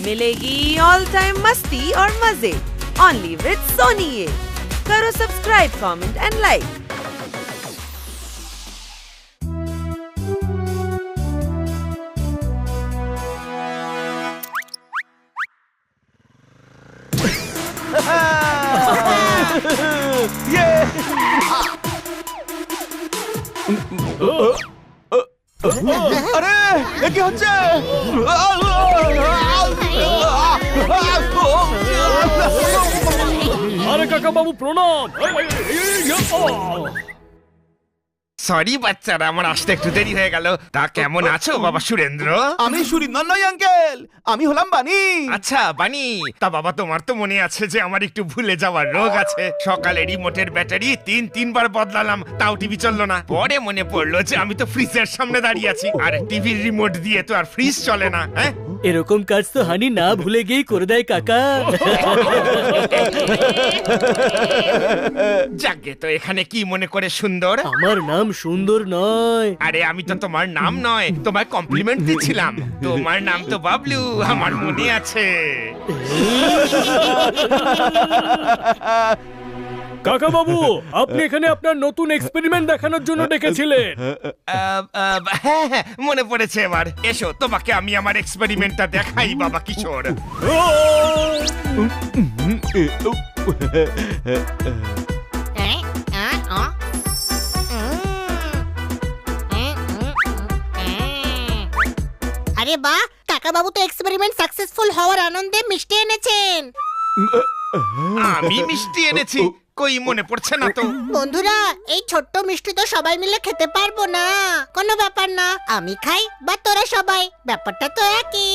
मिलेगी all time मस्ती और मजे ओनली विद सोनी ये। करो सब्सक्राइब, कमेंट एंड लाइक। আরে কি হচ্ছে? আরে কাকা বাবু প্রণাম। সরি বাচ্চারা, আমার আসতে একটু দেরি হয়ে গেল। তা কেমন আছো বাবা সুরেন্দ্র? আমি সুরিন্দর নই আঙ্কেল, আমি হলাম বানি। আচ্ছা বানি, তা বাবা তোমার তো মনে আছে যে আমার একটু ভুলে যাওয়ার রোগ আছে। সকালে রিমোটের ব্যাটারি তিনবার বদলালাম, তাও টিভি চললো না। পরে মনে পড়লো যে আমি তো ফ্রিজের সামনে দাঁড়িয়ে আছি, আর টিভির রিমোট দিয়ে তো আর ফ্রিজ চলে না। হ্যাঁ, এরকম কাজ তো হানি না ভুলে গিয়েই করে দেয় কাকা। যাকে তো এখানে কি মনে করে সুন্দর? আমার নাম সুন্দর নয়। আরে আমি তো তোমার নাম নয়, তোমায় কমপ্লিমেন্ট দিচ্ছিলাম। তোমার নাম তো বাবলু, আমার মনে আছে। কাকা বাবু, আপনি এখানে আপনার নতুন এক্সপেরিমেন্ট দেখানোর জন্য ডেকেছিলেন। হ্যাঁ, মনে পড়েছে এবার। এসো, তোমাকে আমি আমার এক্সপেরিমেন্টটা দেখাই বাবা কিশোর। আরে বাহ, কাকা বাবু তো এক্সপেরিমেন্ট সাকসেসফুল হওয়ার আনন্দে মিষ্টি এনেছেন। আমি মিষ্টি এনেছি? কই মনে পড়ছে না তো। বন্ধুরা, এই ছোট্ট মিষ্টি তো সবাই মিলে খেতে পারবো না। কোনো ব্যাপার না, আমি খাই বা তোরা সবাই, ব্যাপারটা তো একই।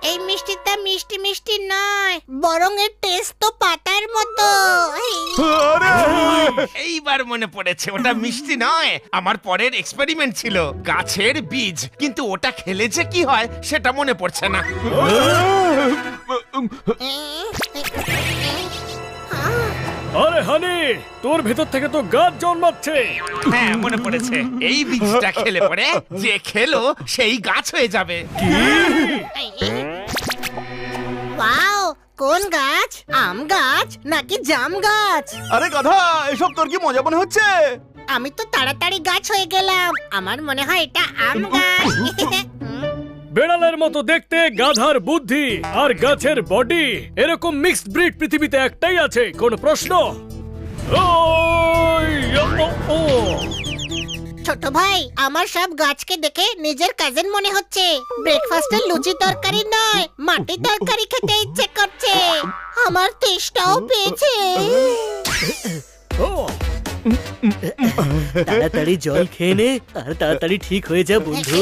এই মিষ্টিটা মিষ্টি মিষ্টি নয়, বরং এর টেস্ট তো পাতার মতো। এইবার মনে পড়েছে, ওটা মিষ্টি নয়, আমার পরের এক্সপেরিমেন্ট ছিল গাছের বীজ। কিন্তু ওটা খেলে যে কি হয় সেটা মনে পড়ছে না। আরে হানি, তোর ভেতর থেকে তো গাছ জন্মাচ্ছে। হ্যাঁ, মনে পড়েছে। এই বীজটা খেলে পরে যে খেলো সেই গাছ হয়ে যাবে। ওয়াও, কোন গাছ? আম গাছ নাকি জাম গাছ? আরে গাধা, এসব তোর কি মজা মনে হচ্ছে? আমি তো তাড়াতাড়ি গাছ হয়ে গেলাম, আমার মনে হয় এটা আম গাছ। বেড়ালের মতো দেখতে গাধার বুদ্ধি আর গাছের বডি, এরকম মিক্সড ব্রিড পৃথিবীতে একটাই আছে। কোন প্রশ্ন? ছোট ভাই, আমার সব গাছকে দেখে নিজের কাজিন মনে হচ্ছে। ব্রেকফাস্টে লুচি তরকারি নয়, মাটি তরকারি খেতে ইচ্ছে করছে। আমার তেষ্টাও পেয়েছে। তাড়াতাড়ি জল খেয়ে নে আর তাড়াতাড়ি ঠিক হয়ে যা বন্ধু।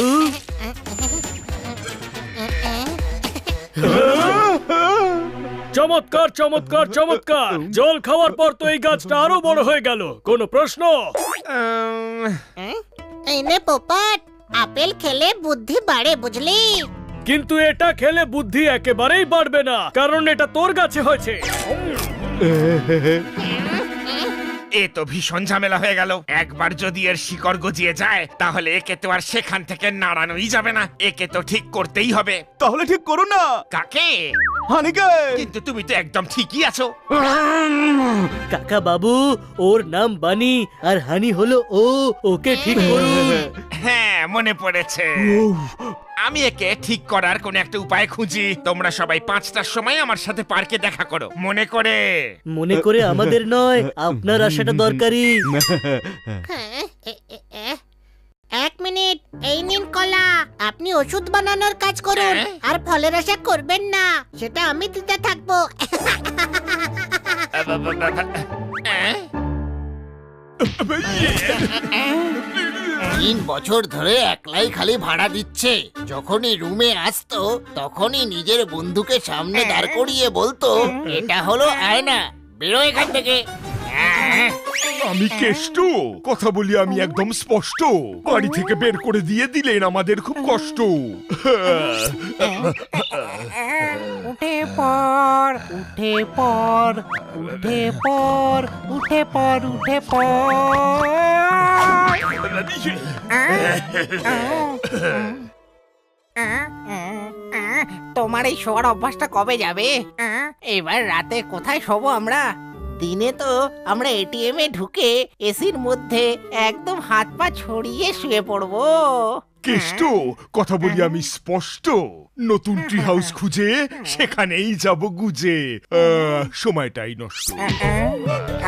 চমৎকার চমৎকার চমৎকার। জল খাওয়ার পর তো এই গাছটা আরো বড় হয়ে গেল। কোনো প্রশ্ন? এই নে পোপট, আপেল খেলে বুদ্ধি বাড়ে, বুঝলি? কিন্তু এটা খেলে বুদ্ধি একেবারেই বাড়বে না, কারণ এটা তোর গাছে হয়েছে। এ তো ভীষণ ঝামেলা হয়ে গেল। একবার যদি এর শিকড় গজিয়ে যায় তাহলে একে তো আর সেখান থেকে নাড়ানোই যাবে না। একে তো ঠিক করতেই হবে। তাহলে ঠিক করো না। কাকে? হানিকে। কিন্তু তুমি তো একদম ঠিকই আছো। কাকা বাবু, ওর নাম বানি আর হানি হলো ও। ওকে ঠিক করুন। হ্যাঁ, মনে পড়েছে। আমি একে ঠিক করার কোন একটা উপায় খুঁজি। তোমরা সবাই 5টার সময় আমার সাথে পার্কে দেখা করো, মনে করে। মনে করে আমাদের নয়, আপনার আসাটা দরকারি। এক মিনিট, এই নিন কলা। আপনি ওষুধ বানানোর কাজ করুন আর ফলের আশা করবেন না, সেটা আমি দিতে থাকবো। 3 বছর ধরে একলাই খালি ভাড়া দিচ্ছে। যখনই রুমে আসতো তখনই নিজের বন্ধুকে সামনে দাঁড় করিয়ে বলতো, এটা হলো আয়না, বেরো এখান থেকে। আমি কেষ্ট, কথা বলি আমি একদম স্পষ্ট। বাড়ি থেকে বের করে দিয়ে দিলেন, আমাদের খুব কষ্ট। উঠে পড়, উঠে পড়, উঠে পড়, উঠে পড়, উঠে পড়। তোমার এই শোয়ার অভ্যাসটা কবে যাবে? এবার রাতে কোথায় শোবো আমরা? দিনে তো আমরা এটিএম এ ঢুকে এসির মধ্যে একদম হাত পা ছড়িয়ে শুয়ে পড়বো। কেষ্ট, কথা বলি আমি স্পষ্ট। নতুন ট্রি হাউস খুঁজে সেখানেই যাব গুজে। সময়টাই নষ্ট।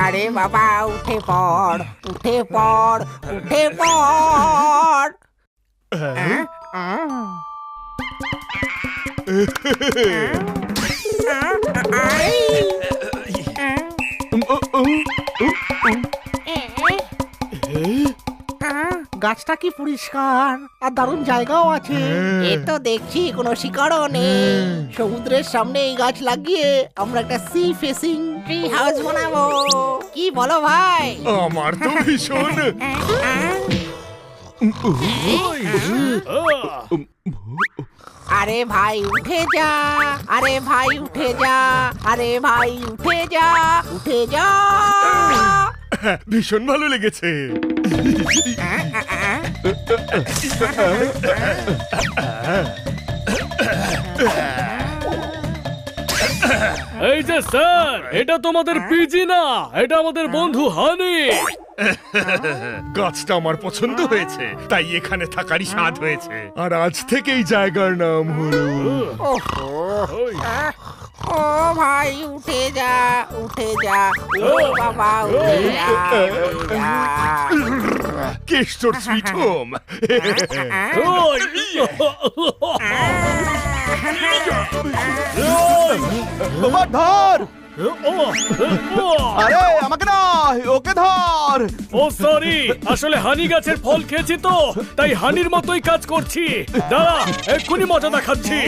আরে বাবা, উঠে পড়, উঠে পড়, উঠে পড়। গাছটা কি পরিষ্কার আর দারুণ জায়গাও আছে। এ তো দেখছি কোনো শিকারও নেই। সমুদ্রের সামনে এই গাছ লাগিয়ে আমরা একটা সি ফেসিং ট্রি হাউস বানাবো। কি বলো ভাই? আমার তো ভীষণ। আরে ভাই উঠে যা, আরে ভাই উঠে যা, আরে ভাই উঠে যা, উঠে যা। ভীষণ ভালো লেগেছে। এই যে স্যার, এটা তোমাদের পিজি না, এটা আমাদের বন্ধু হানি। গাছটা আমার পছন্দ হয়েছে, তাই এখানে থাকারই স্বাদ হয়েছে। আর আজ থেকে এই জায়গার নাম হলো। ও ভাই উঠে যা, উঠে যা, ও বাবা উঠে যা, উঠে যা। কেষ্টর সুইট হোম। তোমার ধর। আরে আমাকে না, ওকে ধর। ও সরি, আসলে হানি গাছের ফল খেয়েছি তো, তাই হানির মতোই কাজ করছি। দাঁড়া, এক্ষুনি মজা দেখাচ্ছি।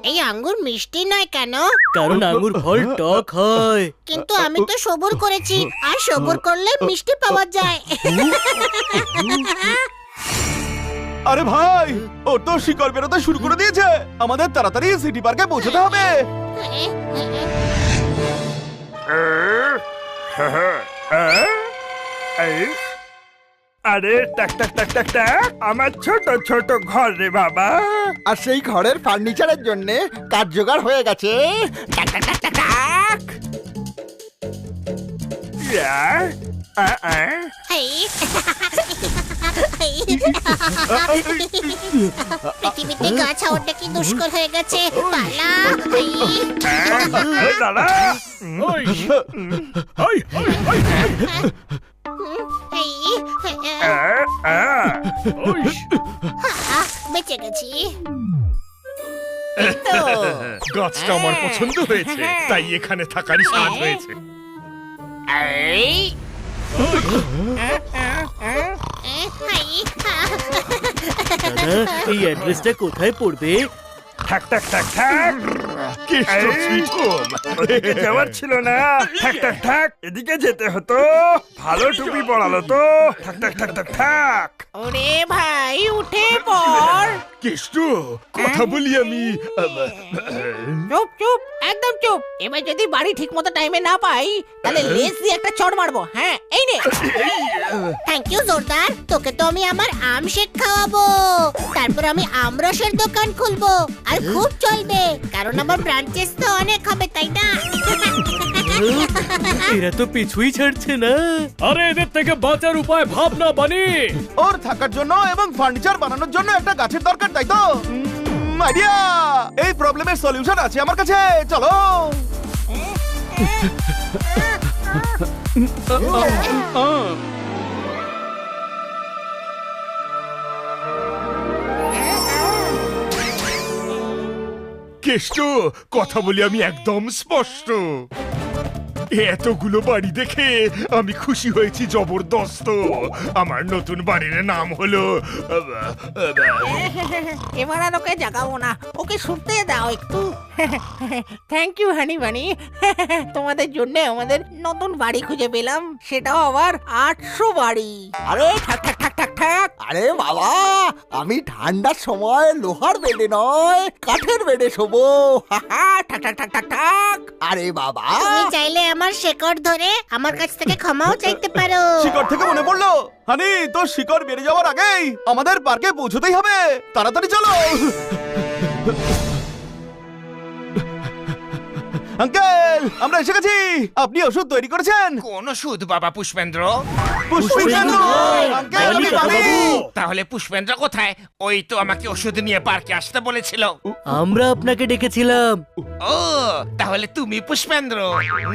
এই আঙ্গুর মিষ্টি নয় কেন? কারণ আঙ্গুর ফল টক হয়। কিন্তু আমি তো সবুর করেছি, আর সবুর করলে মিষ্টি পাওয়া যায়। আরে ভাই, ও তো শিকড় বেরোতে শুরু করে দিয়েছে। আমাদের তাড়াতাড়ি সিটি পার্কে পৌঁছতে হবে। আরে টাক টাক টাক টাক টাক, আমার ছোট ছোট ঘর রে বাবা। আর সেই ঘরের ফার্নিচারের জন্য কাঠ জোগাড় হয়ে গেছে। টাক টাক টাক টাক টাক। ইয়া, পৃথিবীতে গাছ হওয়াটা কি দুষ্কর হয়ে গেছে। পালা। দাদা, বেঁচে গেছি। গাছটা আমার পছন্দ হয়েছে, তাই এখানে থাকারই স্বাদ হয়েছে। এই অ্যাড্রেসটা কোথায় পড়বে? ঠাক ঠাক ঠাক ঠাক। কেষ্টর সুইট হোম। ওদিকে যাওয়ার ছিল না। ঠাক ঠাক ঠাক, এদিকে যেতে হতো। ভালো টুপি পড়ালো তো। ঠাক ঠাক ঠাক ঠাক ঠাক। ওরে ভাই উঠে পড়। কেষ্ট, কথা বলি আমি। চুপ চুপ, একদম চুপ। এবার যদি বাড়ি ঠিক মতো টাইমে না পাই, তাহলে লেজ দিয়ে একটা চড় মারবো। হ্যাঁ, এই নে। থ্যাংক ইউ জোরদার, তোকে তো আমি আমার আম শেক খাওয়াবো। তারপর আমি আমরসের দোকান খুলবো, আর খুব চলবে, কারণ আমার ব্রাঞ্চেস তো অনেক হবে, তাই না? এরা তো পিছুই ছাড়ছে না। আরে এদের থেকে বাঁচার উপায় ভাব না বানি। ওর থাকার জন্য এবং ফার্নিচার বানানোর জন্য একটা গাছের দরকার, তাই তো? আইডিয়া! এই প্রবলেমের সলিউশন আছে আমার কাছে, চলো। কেষ্ট, কথা বলি আমি একদম স্পষ্ট। এতগুলো বাড়ি দেখে আমি খুশি হয়েছি জবরদস্ত। আমার নতুন বাড়ির নাম হলো এবার আর ওকে জাগাবো না, ওকে শুনতে দাও একটু। থ্যাংক ইউ হানি বানি, তোমাদের জন্য আমাদের নতুন বাড়ি খুঁজে পেলাম, সেটাও আবার 800 বাড়ি। আরে ঠাক ঠাক ঠাক ঠাক ঠাক। আরে বাবা, আমি ঠান্ডার সময় লোহার বেডে নয় কাঠের বেডে শোবো। ঠাক ঠাক ঠাক ঠাক ঠাক। আরে বাবা, তুমি চাইলে আমার শেকড় ধরে আমার কাছ থেকে ক্ষমাও চাইতে পারো। শিকড় থেকে মনে পড়লো, হানি তোর শিকড় বেড়ে যাওয়ার আগেই আমাদের পার্কে পৌঁছতেই হবে। তাড়াতাড়ি চলো। আঙ্কেল, আমরা এসে গেছি। আপনি ওষুধ তৈরি করেছেন? কোন ওষুধ বাবা পুষ্পেন্দ্র? পুষ্পেন্দ্র, আঙ্কেল আমি বানি। তাহলে পুষ্পেন্দ্র কোথায়? ওই তো আমাকে ওষুধ নিয়ে পার্কে আসতে বলেছিল। আমরা আপনাকে ডেকেছিলাম। ও, তাহলে তুমি পুষ্পেন্দ্র।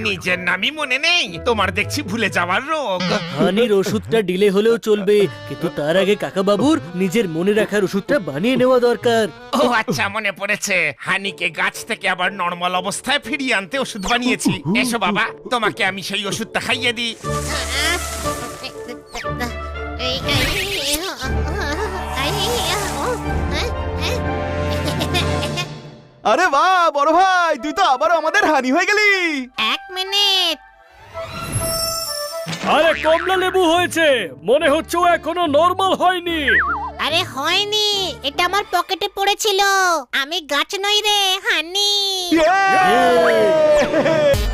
নিজের নামই মনে নেই তোমার, দেখছি ভুলে যাওয়ার রোগ। হানির ওষুধটা ডিলে হলেও চলবে, কিন্তু তার আগে কাকা বাবুর নিজের মনে রাখার ওষুধটা বানিয়ে নেওয়া দরকার। ও আচ্ছা, মনে পড়েছে। হানিকে গাছ থেকে আবার নরমাল অবস্থায় ফিরিয়ে আনতে ওষুধ বানিয়েছি। এসো বাবা, তোমাকে আমি সেই ওষুধটা খাইয়ে দিই। আরে বাহ বড় ভাই, তুই তো আবারও আমাদের হানি হয়ে গেলি। 1 মিনিট। আরে কমলা লেবু হয়েছে, মনে হচ্ছে ও এখনো নরমাল হয়নি। আরে হয়নি, এটা আমার পকেটে পড়েছিল। আমি গাছ নই রে, হানি। ইয়ে!